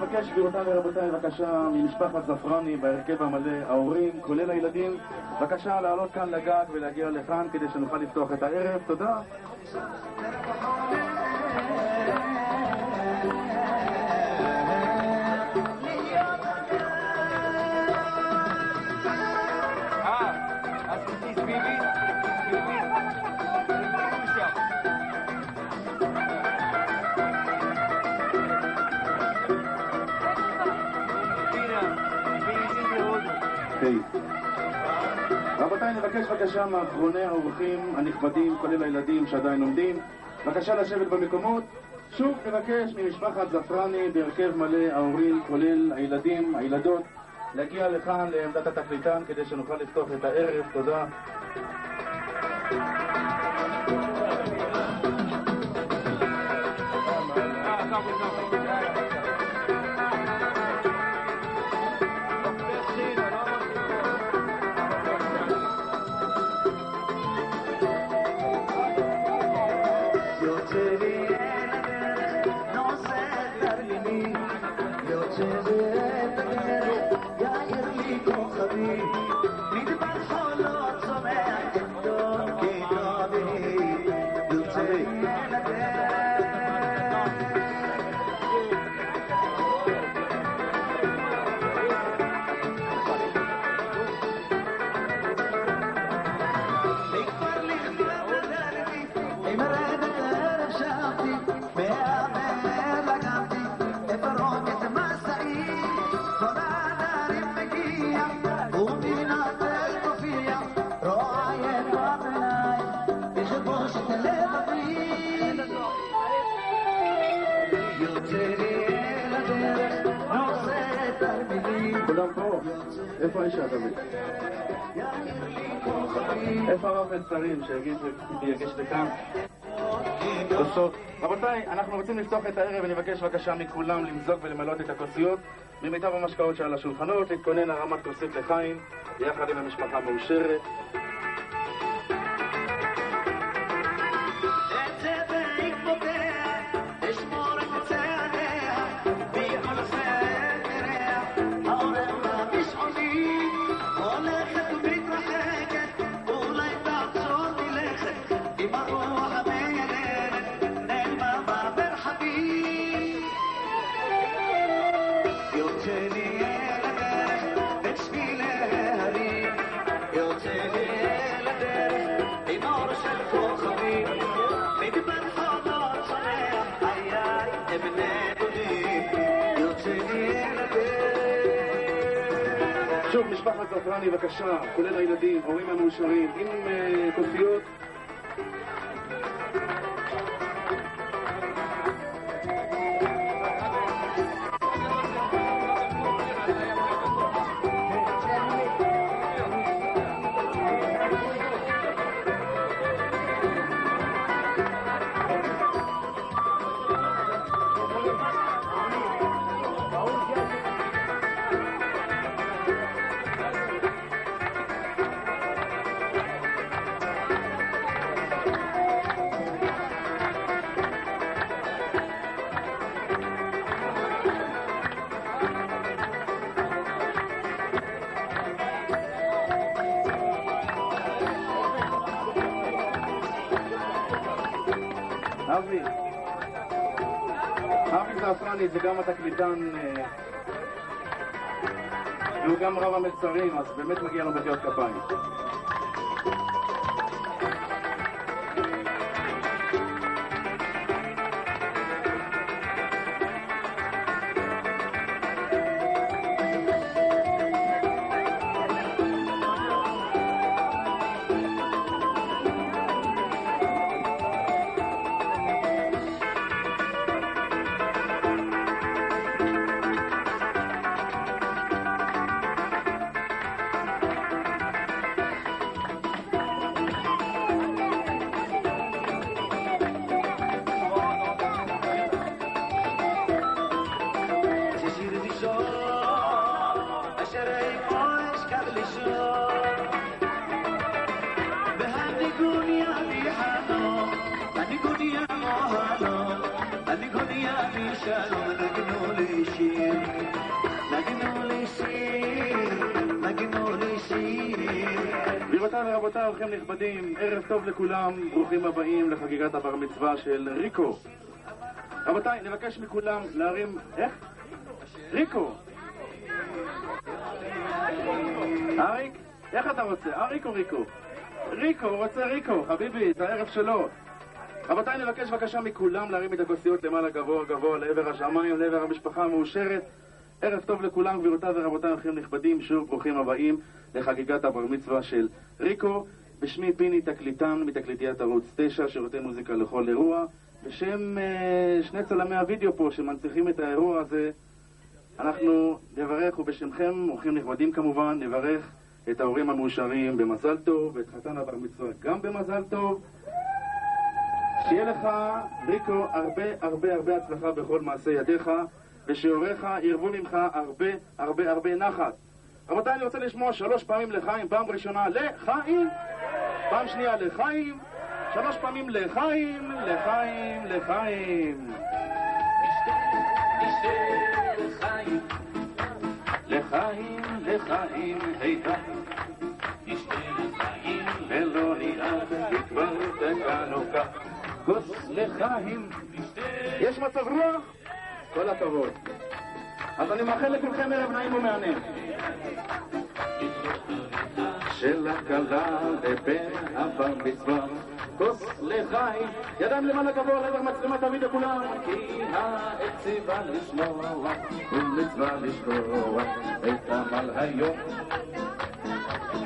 מבקש גבירותיי ורבותיי, בבקשה, ממשפחת זפרני בהרכב המלא, ההורים, כולל הילדים, בבקשה לעלות כאן לגג ולהגיע לכאן כדי שנוכל לפתוח את הערב. תודה. רבותיי, נבקש בבקשה מאחרוני האורחים הנכבדים, כולל הילדים שעדיין עומדים, בבקשה לשבת במקומות. שוב נבקש ממשפחת זפרני בהרכב מלא, ההורים, כולל הילדים, הילדות, להגיע לכאן לעמדת התקליטן כדי שנוכל לפתוח את הערב. תודה. כולם פה? איפה האישה תמיד? איפה הרב מצרים שיגיש לכאן? בסוף. רבותיי, אנחנו רוצים לפתוח את הערב ונבקש בבקשה מכולם למזוג ולמלות את הכוסיות ממיטב המשקאות שעל השולחנות, להתכונן הרמת כוסית לחיים יחד עם המשפחה מאושרת. שוב, משפחת זפרני, בבקשה, כולל הילדים, הורים המאושרים, עם כוסיות. אבי זפרני זה גם התקליטן והוא גם רב המצרים, אז באמת מגיע לו מחיאות כפיים. אני גוניה לי שלום נגנו לי שיר גבירותיי ורבותיי, אורחים נכבדים, ערב טוב לכולם, ברוכים הבאים לחגיגת הבר מצווה של ריקו. רבותיי, נבקש מכולם להרים... איך? ריקו! אריק? איך אתה רוצה? אריק או ריקו? ריקו, הוא רוצה ריקו, חביבי, זה הערב שלו. רבותיי, נבקש בבקשה מכולם להרים את הכוסיות למעלה גבוה גבוה לעבר השמיים, לעבר המשפחה המאושרת. ערב טוב לכולם, גבירותיי ורבותיי, אורחים נכבדים, שוב ברוכים הבאים לחגיגת הבר מצווה של ריקו. בשמי פיני תקליטן מתקליטיית ערוץ 9, שירותי מוזיקה לכל אירוע. בשם שני צלמי הוידאו פה שמנציחים את האירוע הזה, אנחנו נברך, ובשמכם, אורחים נכבדים כמובן, נברך את ההורים המאושרים במזל טוב, ואת חתן הבר מצווה גם במזל טוב. שיהיה לך, ריקו, הרבה הרבה הרבה הצלחה בכל מעשה ידיך, ושהוריך ירבו ממך הרבה הרבה הרבה נחת. רבותיי, אני רוצה לשמוע 3 פעמים לחיים, פעם ראשונה לחיים, פעם שנייה לחיים, 3 פעמים לחיים, לחיים, לחיים. לחיים, לחיים, לחיים, היתה נשתה לחיים, ולא נראה כבר תקנוקה כוס לחיים. יש מצב רוח? כל הכבוד. אז אני מאחל לכולכם ערב נעים ומעניין. של הכלה לבן הבר מצווה כוס לחיים, ידיים למעלה גבוה לעבר מצלמת הוידאו כולם, כי העת ציווה לשמוע ומצווה לשכוח את עמל היום.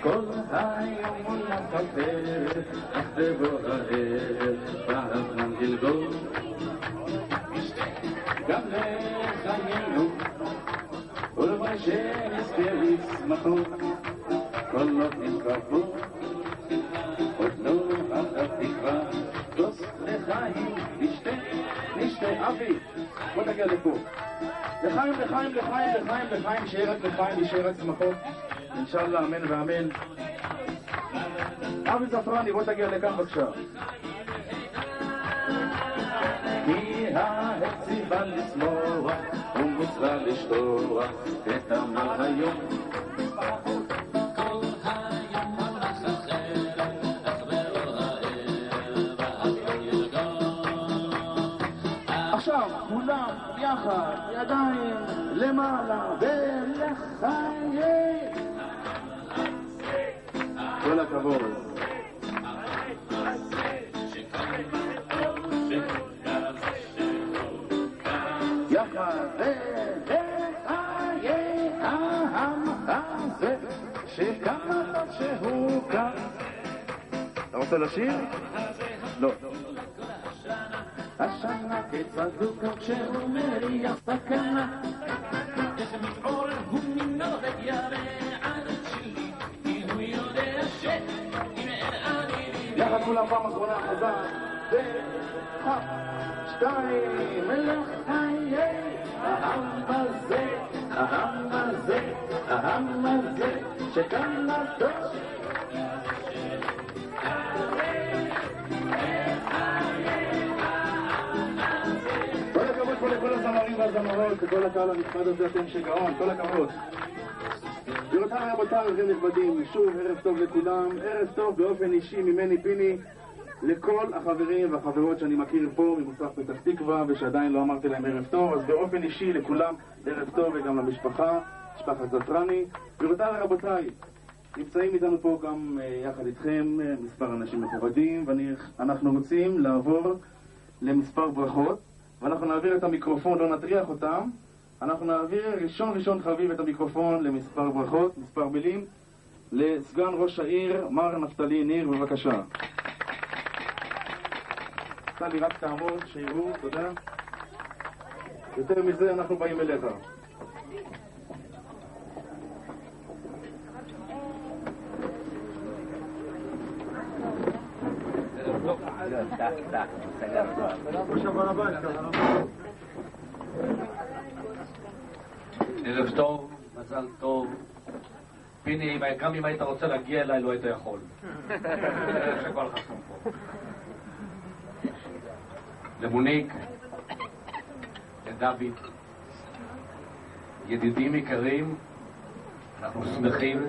כל היום עולם כלפר, אך דבור הער והזמן גלגול. גם לחיינו ולבי שנזכה לשמחות, קולות נתקרבו עוד לא אחת תקווה. כוס לחיים, נשתה, נשתה. אבי, בוא תגיע לפה. לחיים, לחיים, לחיים, לחיים, לחיים, שיהיה רק לחיים, שיהיה רק שמחות, אינשאללה, אמן ואמן. אבי זפרני, בוא תגיע לכאן בבקשה. כי העת ציווה לשמוח ומצווה לשכוח את עמל היום. עכשיו, כולם יחד, ידיים למעלה ולחיים. כל הכבוד. יחד ולחיים המחזה שכמה טוב שהוא כאן. אתה רוצה לשיר? לא. השנה כיצד הוא כאן כשהוא מריח סכנה, איך מתעורר הוא מנובת ירעד שלי, כי הוא יודע שאם אין אני יחד כולם פעם אחרונה חזר. 1, 2 לחיים, העם הזה, העם הזה, העם הזה שכמה טוב. כל הזמרים והזמרות, וכל הקהל הנכבד הזה, אתם שגאון, כל הכבוד. גבירותיי ורבותיי, אורחים נכבדים, שוב ערב טוב לכולם, ערב טוב באופן אישי ממני פיני לכל החברים והחברות שאני מכיר פה ממוסף פתח תקווה ושעדיין לא אמרתי להם ערב טוב, אז באופן אישי לכולם ערב טוב, וגם למשפחה, משפחת זפרני. גבירותיי ורבותיי, נמצאים איתנו פה גם יחד איתכם מספר אנשים מכובדים, ואנחנו רוצים לעבור למספר ברכות, ואנחנו נעביר את המיקרופון, לא נטריח אותם, אנחנו נעביר ראשון חביב את המיקרופון למספר ברכות, מספר מילים, לסגן ראש העיר, מר נפתלי ניר, בבקשה. נפתלי, רק תעמוד, שיראו, תודה. יותר מזה אנחנו באים אליך. ערב טוב, מזל טוב. פיני, גם אם היית רוצה להגיע אליי לא היית יכול. שכל חסום פה. למוניק, לדוד, ידידים יקרים, אנחנו שמחים.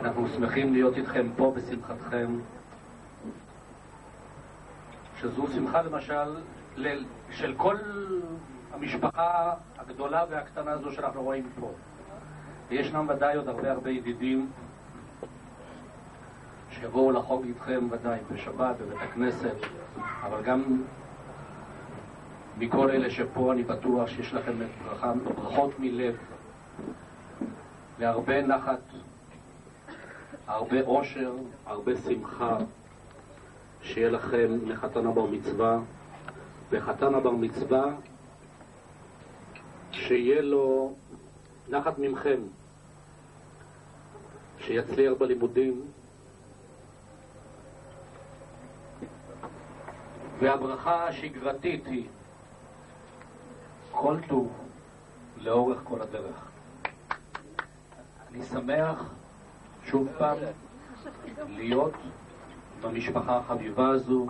אנחנו שמחים להיות איתכם פה בשמחתכם, שזו שמחה למשל של כל המשפחה הגדולה והקטנה הזו שאנחנו רואים פה. וישנם ודאי עוד הרבה ידידים שיבואו לחוג איתכם ודאי בשבת בבית הכנסת, אבל גם מכל אלה שפה אני בטוח שיש לכם ברכות מלב להרבה נחת, הרבה אושר, הרבה שמחה, שיהיה לכם לחתן הבר מצווה, וחתן הבר מצווה שיהיה לו נחת ממכם, שיצליח בלימודים, והברכה השגרתית היא כל טוב לאורך כל הדרך. אני שמח שוב פעם להיות במשפחה החביבה הזו,